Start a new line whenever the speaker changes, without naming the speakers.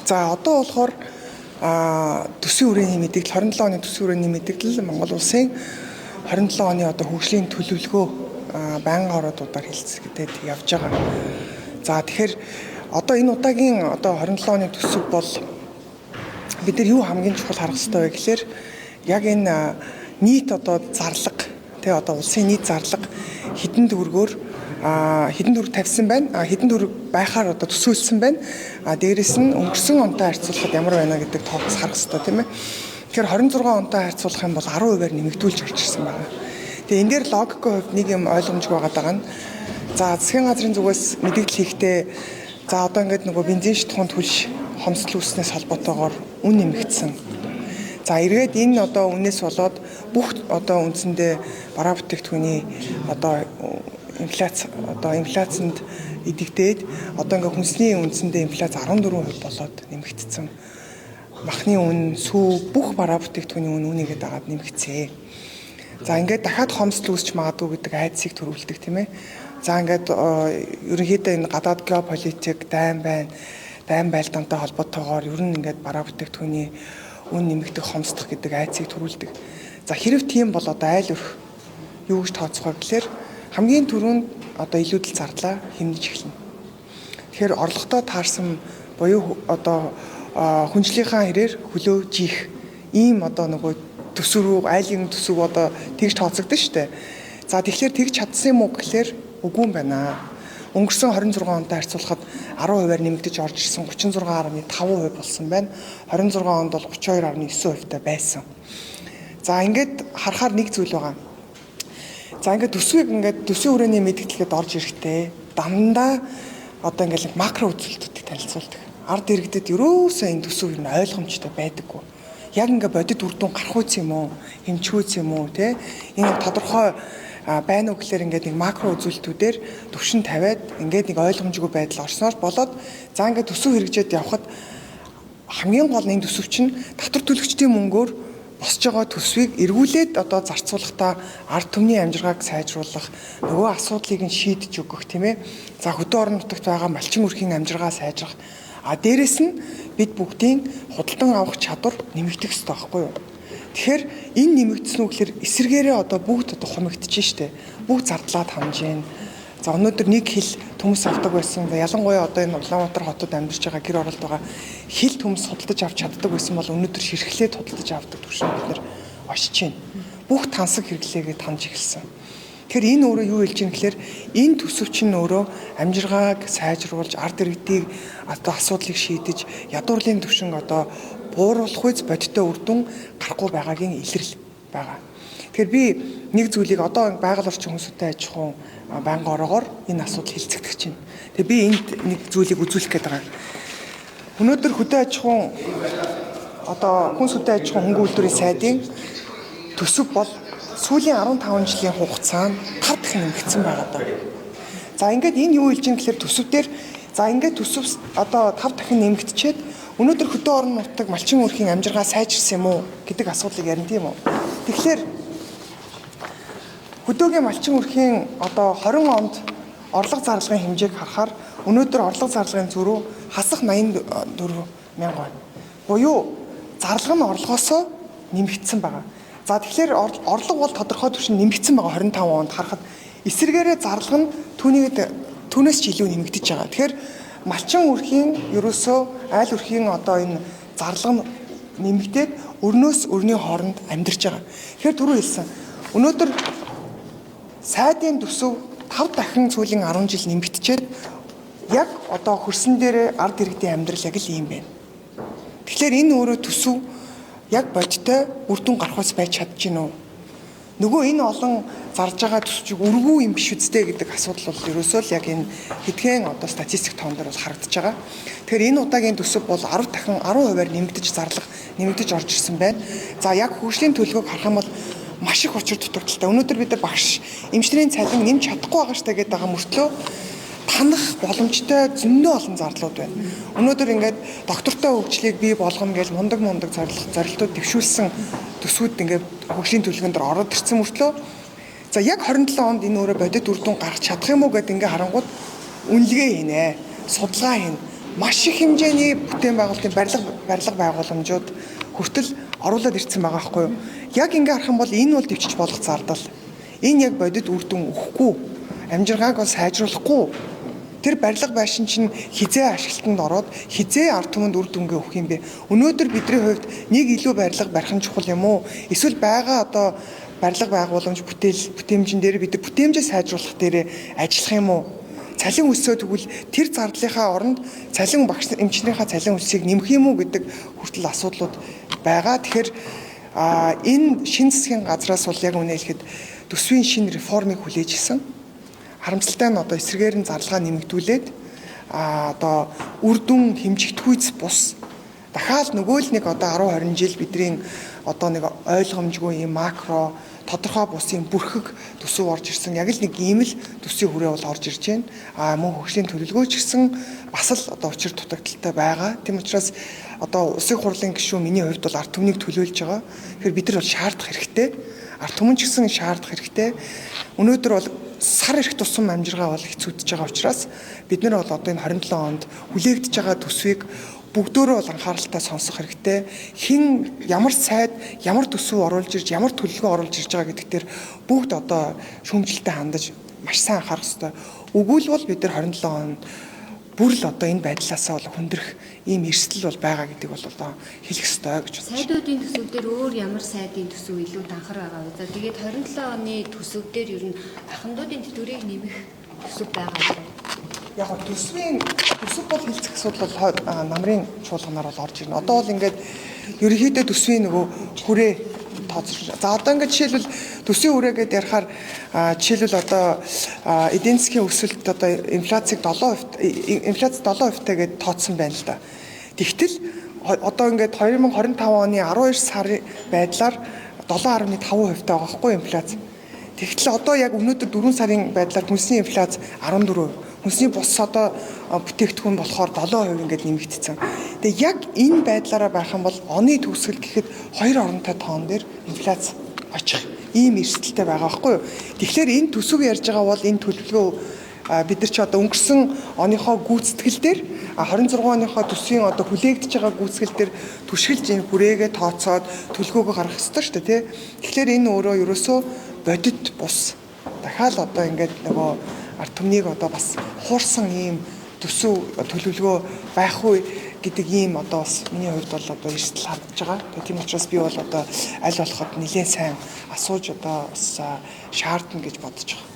За одоо болохоор төсвийн хүрээний мэдээлэл 27 оны төсвийн хүрээний мэдээлэл Монгол улсын 27 оны одоо хөгжлийн төлөвлөгөө байнгын ордуудаар хэлцэгдээд явж байгаа. За тэгэхээр одоо энэ удаагийн одоо 27 оны төсөв бол бид нар юу хамгийн чухал харах хэрэгтэй вэ гэхээр яг энэ нийт одоо зарлага тэгээ одоо улсын нийт зарлага хэдэн төгрөгөөр хэдэн төгрөг тавьсан байна. Хэдэн төгрөг байхаар одоо төсөөлсөн байна. Дээрээс нь өнгөрсөн онтой харьцуулахад ямар байна гэдэг тоогоос харах хэрэгтэй тийм ээ. Тэгэхээр 26 онтой харьцуулах юм бол 10%-аар нэмэгдүүлж орж ирсэн байна. Тэгээ энэ дээр логикийн хувьд нэг юм ойлгомжгүй байгаа нь за засгийн газрын зүгээс мэдээлэл хийхдээ за одоо ингээд нөгөө бензин шатхуунд түлш хомсдолснээс холбоотойгоор үн нэмэгдсэн. За эргээд энэ одоо үнээс болоод бүх одоо үндсэндээ бараа бүтээгдэхүүний одоо инфляцид идэгдээд одоо ингээ хүнсний үндсэндээ инфляц 14% болоод нэмэгдсэн. Махны үн, сүү бүх бараа бүтээгдэхүүний үнийгээд дагаад нэмэгдсэн. За ингээд дахиад хомсдол үүсч магадгүй гэдэг айдсыг төрүүлдэг тийм ээ. За ингээд ерөнхийдөө энэ гадаад геополитик дайн байлдаантай холбоотойгоор ер нь ингээд бараа бүтээгдэхүүний үн нэмэгдэх хомсдох гэдэг айдсыг төрүүлдэг. За хэрэв тийм бол одоо айл өрх юу гэж тооцох вэ гэхээр хамгийн түрүүнд одоо илүүдэл зарлаа хэмнэж эхэлнэ. Тэгэхээр орлоготой таарсан буюу одоо хүнжлийнхаа хэрээр хөлөө жиих ийм одоо нөгөө төсөв айлын төсөв одоо тэгж тооцогдсон шүү дээ. За тэгэхээр тэгж чадсан юм уу гэхээр үгүй юм байна. Өнгөрсөн 26 онтой харьцуулахад 10%-аар нэмэгдэж орж ирсэн 36.5% болсон байна. 26 онд бол 32.9% байсан. За ингээд харахаар нэг зүйл байгаа. За ингээд төсвийн хүрээний мэдээлэлд орж ирэхдээ дандаа одоо ингээд макро үзүүлэлтүүдийг танилцуулдаг. Ард иргэдэд ерөөсөө энэ төсөв юм ойлгомжтой байдаггүй. Яг ингээд бодит үр дүн гарах үс юм уу, хэмжих юм уу те энэ тодорхой байна уу гэхээр ингээд нэг макро үзүүлэлтүүдээр төвшин тавиад ингээд нэг ойлгомжгүй байдал орсноор болоод за ингээд төсөв хэрэгжээд явхад хамгийн гол нь төсөв чинь татвар төлөгчдийн мөнгөөр босч байгаа төсвийг эргүүлээд одоо зарцуулахдаа ард түмний амжиргааг сайжруулах нөгөө асуудлыг нь шийдэж өгөх тийм ээ. За хөдөө орон нутагт байгаа малчин өрхийн амжиргаа сайжрах. Дээрэс нь бид бүгдийн худалдан авах чадвар нэмэгдэх ёстой байхгүй юу? Тэгэхээр энэ нэмэгдсэн үг гэхээр эсэргээрээ одоо бүгд одоо хумигдчихэж штэ. Бүгд зардлаад хамж гин. За өнөөдөр нэг хил төмс авдаг байсан. Ялангуяа одоо энэ Улаанбаатар хотод амьдарч байгаа гэр оролт байгаа хил төмс худалдаж авч чаддаг байсан бол өнөөдөр ширхлээд худалдаж авдаг түвшин бид нэр очиж байна. Бүх тансаг хэрэглээгээ таньж эхэлсэн. Тэгэхээр энэ өөрөө юу хэлж ийм гэхээр энэ төсөв чинь өөрөө амжиргааг сайжруулж ард иргэдийг одоо асуудлыг шийдэж ядуурлын түвшин одоо бууруулах үз бодиттой үр дүн гарахгүй байгаагийн илэрл байгаа. Тэгэхээр би нэг зүйлийг одоо байгаль орчин хүнстэй аж ахуйн байнгын ороогоор энэ асуудал хилцэгдэх чинь. Тэгээ би энд нэг зүйлийг үзүүлэх гээд байгаа. Өнөөдөр хөдөө аж ахуйн одоо хүнс хөдөө аж ахуйн хөнгөн үйлдвэрийн сайдын төсөв бол сүүлийн 15 жилийн хугацаанд 5 дахин нэмэгдсэн байгаа даа. За ингээд энэ юу хэлж ийм гэхээр төсөвдөр за ингээд төсөв одоо 5 дахин нэмэгдчихэд өнөөдөр хөдөө орон нутаг малчин өрхийн амжиргаа сайжирсан юм уу гэдэг асуудлыг ярина тийм үү. Тэгэхээр хөдөөгийн малчин өрхийн одоо 20 онд орлого зарлагын хэмжээг харахаар өнөөдөр орлого зарлагын зөрүү хасах 84 мянга байна. Буюу зарлага нь орлогоосоо нэмэгдсэн байгаа. За тэгэхээр орлого бол тодорхой түвшинд нэмэгдсэн байгаа 25 онд харахад эсэргээрээ зарлага нь түүнээс ч илүү нэмэгдэж байгаа. Тэгэхээр малчин өрхийн ерөөсөө айл өрхийн одоо энэ зарлага нь нэмэгдээд өрнөөс өрний хооронд амьдарч байгаа. Тэгэхээр түрүү хэлсэн. Өнөөдөр сайдын төсөв 5 дахин сүүлийн 10 жил нэмэгдчихэд яг одоо хөрсөн дээр ард иргэдийн амьдрал яг л ийм байна. Тэгэхээр энэ өөрөө төсөв яг бодиттой үр дүн гарах ус байж чадчихна уу? Нөгөө энэ олон зарж байгаа төсвийг өргүү юм биш үстэй гэдэг асуудал бол ерөөсөө л яг энэ хэдхэн одоо статистик тоон дээр бол харагдаж байгаа. Тэгэхээр энэ удаагийн төсөв бол 10 дахин 10%-аар нэмэгдэж зарлага нэмэгдэж орж ирсэн байна. За яг хөгжлийн төлөвлөгөөг харах юм бол маш их учир дутагдaltaй. Өнөөдөр бид нар багш эмчнэрийн цалин нэмж чадахгүй байгаа штэ гэдэг байгаа мөртлөө танах боломжтой зөндөө олон зарлууд байна. Өнөөдөр ингээд доктортой хөгжлийг бий болгоно гэж мундаг зорилтууд дэвшүүлсэн төсвүүд ингээд хөгжлийн төлөвлөгөөнд дор ороод ирсэн мөртлөө за яг 27 онд энэ өөрөө бодит үр дүн гаргах чадах юм уу гэдэг ингээд харангууд үнэлгээ хийнэ, судалгаа хийнэ. маш их хэмжээний бүтээн байгуулалтын барилга байгууламжууд хүртэл оруулаад ирсэн байгаа байхгүй юу? Яг ингээ харах юм бол энэ бол дэвчиж болох зардал. Энэ яг бодит үр дүн өгөхгүй, амжиргааг бол сайжруулахгүй. Тэр барилга байшин чинь хизээ ашиглалтанд ороод хизээ ард түмэнд үр дүнгээ өгөх юм бэ? Өнөөдөр бидний хувьд нэг илүү барилга барих нь чухал юм уу? Эсвэл байгаа одоо барилга байгууламж бүтээмжин дээр бид бүтээмжээ сайжруулах дээр ажиллах юм уу? Цалин өсөө тэгвэл тэр зардлынхаа оронд цалин багш эмчнэрийнхаа цалин өсийг нэмэх юм уу гэдэг хүртэл асуудлууд байгаа. Тэгэхээр энэ шин засгийн газраас бол яг үнэ хэлэхэд төсвийн шинэ реформыг хүлээж исэн. Харамсалтай нь одоо эсрэгээр нь зарлага нэмэгдүүлээд одоо үр дүн хэмжигдэхүйц бус дахиад нөгөө л нэг одоо 10-20 жил бидний одоо нэг ойлгомжгүй юм макро тодорхой бусын бүрхэг төсөв орж ирсэн. Яг л нэг ийм л төсвийн хүрээ бол орж ирж байна. Мөн хөгжлийн төлөвлөгөөч гэсэн бас л одоо учир дутагдaltaй байгаа. Тийм учраас одоо улсын хурлын гишүүн миний хувьд бол ард түмнийг төлөөлж байгаа. Тэгэхээр бид нар бол шаардах хэрэгтэй. Ард түмэн ч гэсэн шаардах хэрэгтэй. Өнөөдөр бол сар ирэх тусам амжиргаа бол хэцүүдж байгаа учраас бид нар бол одоо энэ 27 онд хүлээгдэж байгаа төсвийг бүгдөө бол анхааралтай сонсох хэрэгтэй. Хэн ямар сайд, ямар төсөв оруулж ирж, ямар төлөвлөгөө оруулж ирж байгаа гэдэг дээр бүгд одоо шүүмжлэлтэй хандаж маш сайн анхаарах хэрэгтэй. Өгвөл бол бид нар 27 онд бүр л одоо энэ байдлаасаа бол хүндрэх ийм эрсдэл бол байгаа гэдэг бол одоо хэлэх ёстой гэж бодож байна.
Сайдуудын төсөв дээр өөр ямар сайдын төсөв илүү данхар байгаа вэ? За тэгээд 27 оны төсөв дээр ер нь ахмадуудын тэтгэврийг нэмэх төсөв байгаа юм.
Яг нь төсөв бол хэлцэх асуудал бол намрын чуулганаар бол орж ирнэ. Одоо бол ингээд ерөнхийдөө төсвийн нөгөө хүрээ тооцоолж. За одоо ингээд жишээлбэл төсвийн хүрээгээд ярихаар жишээлбэл одоо эдийн засгийн өсөлт одоо инфляцийг 7%, инфляц 7%-тай гээд тооцсон байна л да. Тэгтэл одоо ингээд 2025 оны 12 сарын байдлаар 7.5%-тай байгаа хгүй инфляц. Тэгтэл одоо яг өнөөдөр 4 сарын байдлаар хүнсний инфляц 14%. Хүнсний бус одоо бүтээгдэхүүн болохоор 7% ингээд нэмэгдсэн. Тэгээ яг энэ байдлаараа байх юм бол оны төгсгөл гэхэд 2 оронтой тоон дээр инфляц очих ийм эрсдэлтэй байгаа байхгүй юу? Тэгэхээр энэ төсөв ярьж байгаа бол энэ төлөвлөгөө бид нар ч одоо өнгөрсөн оныхоо гүйцэтгэл дээр 26 оныхоо төсвийн одоо хүлээгдэж байгаа гүйцэтгэл дээр түшгэлж энэ хүрээгээ тооцоод төлөвлөгөөгөө гаргах ёстой шүү дээ, тий. Тэгэхээр энэ өөрөө ерөөсөө бодит бус дахиад одоо ингээд нөгөө ард түмнийг одоо бас хуурсан ийм төсөв төлөвлөгөө байх уу гэдэг ийм одоо бас миний хувьд бол одоо эрсдэл хандж байгаа. Тийм учраас би бол одоо аль болоход нэлээд сайн асууж одоо бас шаардна гэж бодож байгаа.